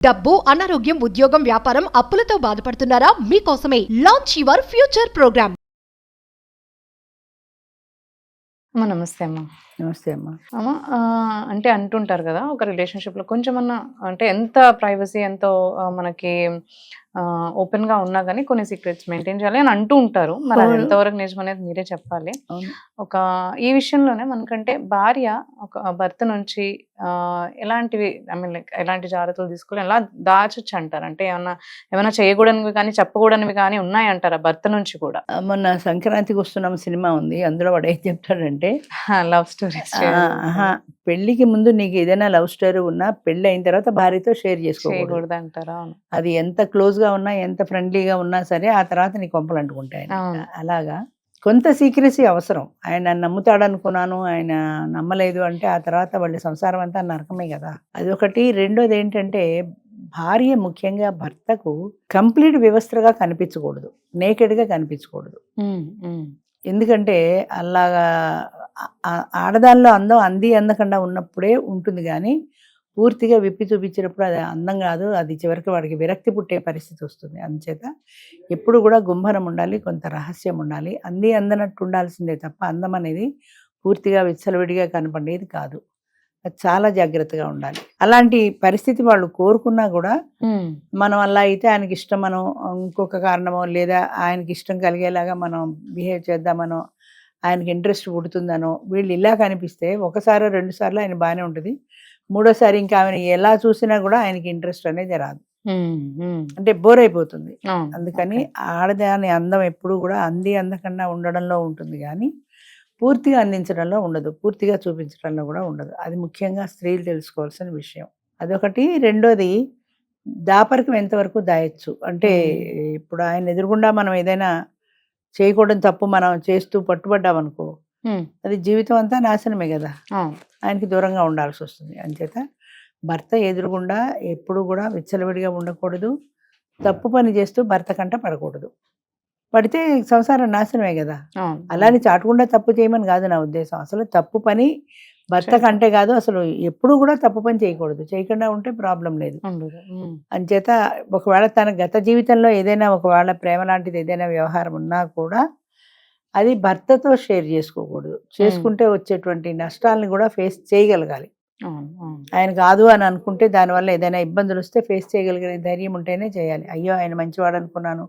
డబ్బు, అనారోగ్యం, ఉద్యోగం, వ్యాపారం, అప్పులతో బాధపడుతున్నారా? మీకోసమే లాంచ్ యువర్ ఫ్యూచర్ ప్రోగ్రామ్. అమ్మ నమస్తే అమ్మ. నమస్తే అమ్మా. అమ్మ అంటే అంటుంటారు కదా, ఒక రిలేషన్షిప్లో కొంచెమన్నా అంటే ఎంత ప్రైవసీ ఎంతో మనకి ఓపెన్గా ఉన్నా కానీ కొన్ని సీక్రెట్స్ మెయింటైన్ చేయాలి అని అంటూ ఉంటారు. మరి అది అవును. ఎంతవరకు నిజం అనేది మీరే చెప్పాలి. అవును. ఒక ఈ విషయంలోనే మనకంటే భార్య ఒక భర్త నుంచి ఎలాంటివి ఐ మీన్ లైక్ ఎలాంటి జాగ్రత్తలు తీసుకుని ఎలా దాచొచ్చు అంటారు? అంటే ఏమైనా చేయకూడనివి కానీ చెప్పకూడనివి కానీ ఉన్నాయంటారా భర్త నుంచి కూడా? మొన్న సంక్రాంతికి వస్తున్నాం సినిమా ఉంది, అందులో వాడు ఏం చెప్తాడంటే లవ్ స్టోరీస్ పెళ్లికి ముందు నీకు ఏదైనా లవ్ స్టోరీ ఉన్నా పెళ్లి అయిన తర్వాత భార్యతో షేర్ చేసుకోకూడదు. చేయకూడదు అంటారా? అది ఎంత క్లోజ్ గా ఉన్నా ఎంత ఫ్రెండ్లీగా ఉన్నా సరే ఆ తర్వాత నీ కొంపలు అంటుకుంటాయి. అవును. అలాగా కొంత సీక్రెసీ అవసరం. ఆయన నమ్ముతాడు అనుకున్నాను, ఆయన నమ్మలేదు అంటే ఆ తర్వాత వాళ్ళ సంసారం అంతా నరకమే కదా. అదొకటి. రెండోది ఏంటంటే భార్య ముఖ్యంగా భర్తకు కంప్లీట్ వ్యవస్థగా కనిపించకూడదు, నేకెడ్గా కనిపించకూడదు. ఎందుకంటే అలాగా ఆడదానిలో అందం అందకుండా ఉన్నప్పుడే ఉంటుంది, కానీ పూర్తిగా విప్పి చూపించినప్పుడు అది అందం కాదు, అది చివరికి వాడికి విరక్తి పుట్టే పరిస్థితి వస్తుంది. అందుచేత ఎప్పుడు కూడా గుంభనం ఉండాలి, కొంత రహస్యం ఉండాలి. అందనట్టు ఉండాల్సిందే తప్ప అందం అనేది పూర్తిగా విచ్చలవిడిగా కనపడేది కాదు. అది చాలా జాగ్రత్తగా ఉండాలి. అలాంటి పరిస్థితి వాళ్ళు కోరుకున్నా కూడా మనం అలా అయితే ఆయనకి ఇష్టం మనం ఇంకొక కారణమో లేదా ఆయనకి ఇష్టం కలిగేలాగా మనం బిహేవ్ చేద్దామనో ఆయనకి ఇంట్రెస్ట్ పుడుతుందనో వీళ్ళు ఇలా కనిపిస్తే ఒకసారి రెండు సార్లు ఆయన బాగానే ఉంటుంది, మూడోసారి ఇంకా ఆమె ఎలా చూసినా కూడా ఆయనకి ఇంట్రెస్ట్ అనేది రాదు, అంటే బోర్ అయిపోతుంది. అందుకని ఆడదాని అందం ఎప్పుడు కూడా అందకుండా ఉండడంలో ఉంటుంది, కానీ పూర్తిగా అందించడంలో ఉండదు, పూర్తిగా చూపించడంలో కూడా ఉండదు. అది ముఖ్యంగా స్త్రీలు తెలుసుకోవాల్సిన విషయం. అదొకటి. రెండోది దాపరికం ఎంతవరకు దాయొచ్చు అంటే ఇప్పుడు ఆయన ఎదురుగుండా మనం ఏదైనా చేయకూడని తప్పు మనం చేస్తూ పట్టుబడ్డామనుకో అది జీవితం అంతా నాశనమే కదా, ఆయనకి దూరంగా ఉండాల్సి వస్తుంది. అంచేత భర్త ఎదురుగుండా ఎప్పుడు కూడా విచ్చలవిడిగా ఉండకూడదు, తప్పు పని చేస్తూ భర్త కంట పడకూడదు. పడితే సంసారం నాశనమే కదా. అలానే చాటుకుండా తప్పు చేయమని కాదు నా ఉద్దేశం. అసలు తప్పు పని భర్త కంటే కాదు, అసలు ఎప్పుడు కూడా తప్పు పని చేయకూడదు. చేయకుండా ఉంటే ప్రాబ్లం లేదు. అంచేత ఒకవేళ తన గత జీవితంలో ఏదైనా ఒకవేళ ప్రేమ లాంటిది ఏదైనా వ్యవహారం ఉన్నా కూడా అది భర్తతో షేర్ చేసుకోకూడదు. చేసుకుంటే వచ్చేటువంటి నష్టాలను కూడా ఫేస్ చేయగలగాలి. ఆయన కాదు అని అనుకుంటే దానివల్ల ఏదైనా ఇబ్బందులు వస్తే ఫేస్ చేయగలిగిన ధైర్యం ఉంటేనే చేయాలి. అయ్యో ఆయన మంచివాడు అనుకున్నాను,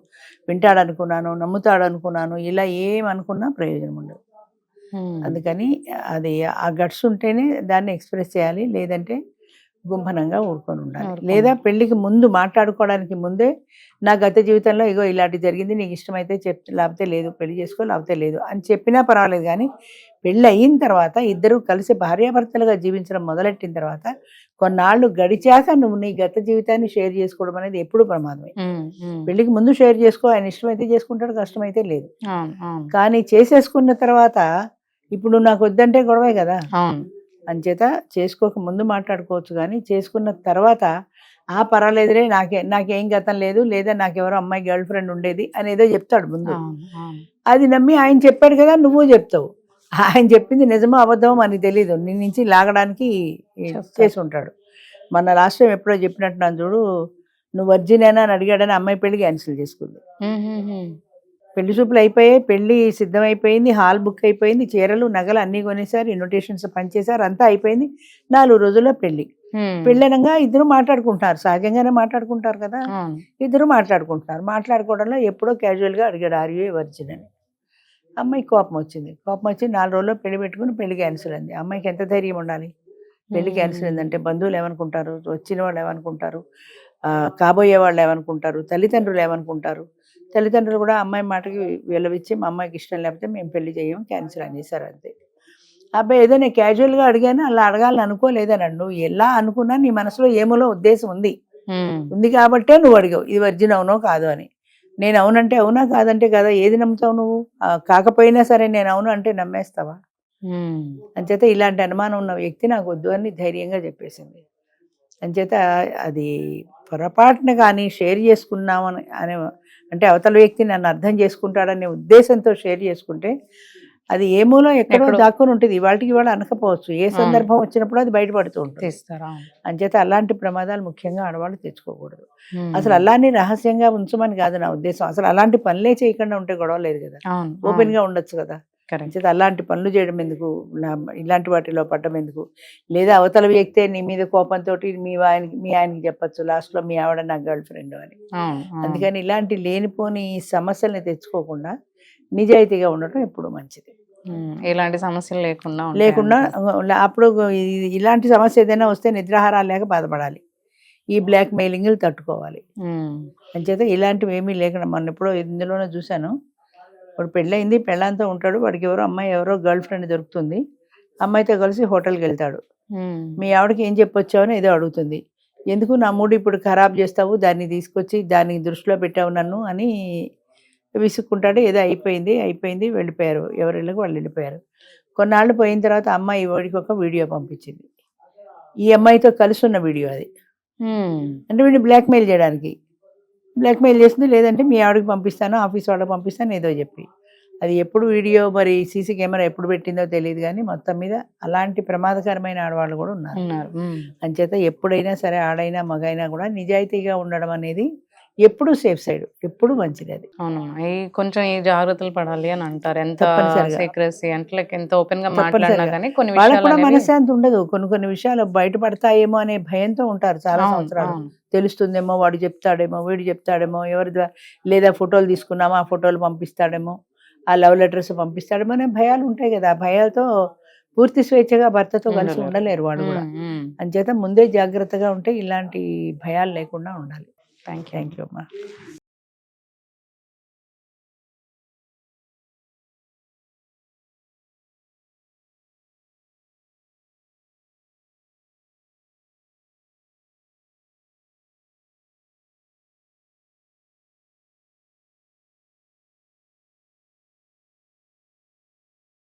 వింటాడు అనుకున్నాను, నమ్ముతాడు అనుకున్నాను, ఇలా ఏమనుకున్నా ప్రయోజనం ఉండదు. అందుకని అది ఆ గట్స్ ఉంటేనే దాన్ని ఎక్స్ప్రెస్ చేయాలి, లేదంటే గుంభనంగా ఊరుకొని ఉండాలి. లేదా పెళ్లికి ముందు మాట్లాడుకోవడానికి ముందే నా గత జీవితంలో ఇగో ఇలాంటి జరిగింది, నీకు ఇష్టమైతే లేకపోతే లేదు, పెళ్లి చేసుకో లేకపోతే లేదు అని చెప్పినా పర్వాలేదు. కానీ పెళ్ళి అయిన తర్వాత ఇద్దరు కలిసి భార్యాభర్తలుగా జీవించడం మొదలెట్టిన తర్వాత కొన్నాళ్ళు గడిచాక నువ్వు నీ గత జీవితాన్ని షేర్ చేసుకోవడం అనేది ఎప్పుడు ప్రమాదమే. పెళ్లికి ముందు షేర్ చేసుకో, ఆయన ఇష్టమైతే చేసుకుంటాడు, కష్టమైతే లేదు. కానీ చేసేసుకున్న తర్వాత ఇప్పుడు నాకు వద్దంటే గొడవే కదా. అంచేత చేసుకోక ముందు మాట్లాడుకోవచ్చు, కానీ చేసుకున్న తర్వాత పర్వాలేదులే, నాకేం గతం లేదు, లేదా నాకెవరో అమ్మాయి గర్ల్ ఫ్రెండ్ ఉండేది అనేదో చెప్తాడు ముందు. అది నమ్మి ఆయన చెప్పాడు కదా నువ్వు చెప్తావు. ఆయన చెప్పింది నిజమో అబద్ధమో మనకి తెలీదు, నీ నుంచి లాగడానికి చేసి ఉంటాడు. మన లాస్ట్ టైం ఎప్పుడో చెప్పినట్టు నన్ను చూడు, నువ్వు వర్జినేనా అని అడిగాడని అమ్మాయి పెళ్లి క్యాన్సిల్ చేసుకుంది. పెళ్లి చూపులు అయిపోయాయి, పెళ్లి సిద్ధమైపోయింది, హాల్ బుక్ అయిపోయింది, చీరలు నగలు అన్నీ కొనేసారు, ఇన్విటేషన్స్ పనిచేశారు, అంతా అయిపోయింది. 4 రోజుల్లో పెళ్లి. పెళ్ళనగా ఇద్దరు మాట్లాడుకుంటున్నారు, సహజంగానే మాట్లాడుకుంటారు కదా, ఇద్దరు మాట్లాడుకోవడంలో ఎప్పుడో క్యాజువల్గా అడిగాడు ఆర్ యు ఏ వర్జిన్ అని. అమ్మాయి కోపం వచ్చి 4 రోజుల్లో పెళ్లి పెట్టుకుని పెళ్లి క్యాన్సిల్ అయింది. అమ్మాయికి ఎంత ధైర్యం ఉండాలి? పెళ్లి క్యాన్సిల్ అయిందంటే బంధువులు ఏమనుకుంటారు, వచ్చిన వాళ్ళు ఏమనుకుంటారు, కాబోయే వాళ్ళు ఏమనుకుంటారు, తల్లిదండ్రులు ఏమనుకుంటారు. తల్లిదండ్రులు కూడా అమ్మాయి మాటకి విలువిచ్చి మా అమ్మాయికి ఇష్టం లేకపోతే మేము పెళ్లి చేయము, క్యాన్సిల్ అనేసారు అంతే. అబ్బాయి ఏదో నేను క్యాజువల్గా అడిగాను, అలా అడగాలని అనుకోలేదన్నాడు. నువ్వు ఎలా అనుకున్నా నీ మనసులో ఏమోలో ఉద్దేశం ఉంది కాబట్టే నువ్వు అడిగావు ఇది వర్జిన్ అవునో కాదు అని. నేను అవునంటే అవునా, కాదంటే కదా, ఏది నమ్ముతావు నువ్వు? కాకపోయినా సరే నేను అవును అంటే నమ్మేస్తావా? అంచేత ఇలాంటి అనుమానం ఉన్న వ్యక్తి నాకు వద్దు అని ధైర్యంగా చెప్పేసింది. అంచేత అది పొరపాటున కానీ షేర్ చేసుకున్నామని అంటే అవతల వ్యక్తి నన్ను అర్థం చేసుకుంటాడనే ఉద్దేశంతో షేర్ చేసుకుంటే అది ఏ మూలో ఎక్కడో ఎక్కడో. దాక్కుని ఉంటుంది, ఇవాళకి ఇవాళ అనకపోవచ్చు, ఏ సందర్భం వచ్చినప్పుడు అది బయటపడుతూ ఉంటుంది. తీస్తారా? అంచేత అలాంటి ప్రమాదాలు ముఖ్యంగా ఆడవాళ్ళు తెచ్చుకోకూడదు. అసలు అలానే రహస్యంగా ఉంచమని కాదు నా ఉద్దేశం, అసలు అలాంటి పనులే చేయకుండా ఉంటే గొడవ లేదు కదా, అవును, ఓపెన్ గా ఉండొచ్చు కదా. కరెక్ట్. అంచేత అలాంటి పనులు చేయడం ఎందుకు, ఇలాంటి వాటిలో పడ్డం ఎందుకు, లేదా అవతల వ్యక్తే నీ మీద కోపంతో మీ ఆయనకి చెప్పచ్చు లాస్ట్ లో మీ ఆవిడ నా గర్ల్ ఫ్రెండ్ అని. అందుకని ఇలాంటి లేనిపోని సమస్యల్ని తెచ్చుకోకుండా నిజాయితీగా ఉండటం ఎప్పుడు మంచిది. ఎలాంటి సమస్యలు లేకుండా లేకుండా అప్పుడు ఇలాంటి సమస్య ఏదైనా వస్తే నిద్రాహారాలు లేక బాధపడాలి, ఈ బ్లాక్ మెయిలింగ్లు తట్టుకోవాలి. అంచేత ఇలాంటివి ఏమీ లేకుండా, మొన్న ఎప్పుడో ఇందులోనే చూశాను, వాడు పెళ్ళయింది, పెళ్ళంతా ఉంటాడు, వాడికి ఎవరో గర్ల్ ఫ్రెండ్ దొరుకుతుంది, అమ్మాయితో కలిసి హోటల్కి వెళ్తాడు, మీ ఆవిడకి ఏం చెప్పొచ్చావని ఏదో అడుగుతుంది, ఎందుకు నా మూడు ఇప్పుడు ఖరాబ్ చేస్తావు, దాన్ని తీసుకొచ్చి దాన్ని దృష్టిలో పెట్టావు నన్ను అని విసుక్కుంటాడు. ఏదో అయిపోయింది వెళ్ళిపోయారు, ఎవరిళ్ళకి వాళ్ళు వెళ్ళిపోయారు. కొన్నాళ్ళు పోయిన తర్వాత అమ్మాయి వాడికి ఒక వీడియో పంపించింది, ఈ అమ్మాయితో కలిసి ఉన్న వీడియో అది. అంటే వీడిని బ్లాక్మెయిల్ చేయడానికి బ్లాక్మెయిల్ చేసింది, లేదంటే మీ ఆవిడకి పంపిస్తాను, ఆఫీస్ వాళ్ళకి పంపిస్తాను ఏదో చెప్పి. అది ఎప్పుడు వీడియో మరి సీసీ కెమెరా ఎప్పుడు పెట్టిందో తెలియదు, కానీ మొత్తం మీద అలాంటి ప్రమాదకరమైన ఆడవాళ్ళు కూడా ఉన్నారు. అంచేత ఎప్పుడైనా సరే ఆడైనా మగైనా కూడా నిజాయితీగా ఉండడం అనేది ఎప్పుడు సేఫ్ సైడ్, ఎప్పుడు మంచిది. అది అవును, కొంచెం ఈ జాగ్రత్తలు పడాలి అని అంటారు. ఎంత తప్పనిసరిగా. సీక్రెసీ అంటే లైక్ ఎంత ఓపెన్ గా తప్పనిసరిగా. మాట్లాడినా కానీ కొన్ని వాళ్ళకు విషయాలు కూడా అనేవి- మనశ్శాంతి ఉండదు, కొన్ని విషయాలు బయటపడతాయేమో అనే భయంతో ఉంటారు చాలా అవును, సంవత్సరాలు. అవును. తెలుస్తుందేమో, వాడు చెప్తాడేమో, వీడు చెప్తాడేమో, ఎవరి ద్వారా, లేదా ఫోటోలు తీసుకున్నామో ఆ ఫోటోలు పంపిస్తాడేమో, ఆ లవ్ లెటర్స్ పంపిస్తాడేమో అనే భయాలు ఉంటాయి కదా. ఆ భయాలతో పూర్తి స్వేచ్ఛగా భర్తతో కలిసి ఉండలేరు వాళ్ళు కూడా. అంచేత ముందే జాగ్రత్తగా ఉంటే ఇలాంటి భయాలు లేకుండా ఉండాలి. Thank you. థ్యాంక్ యూ అమ్మా.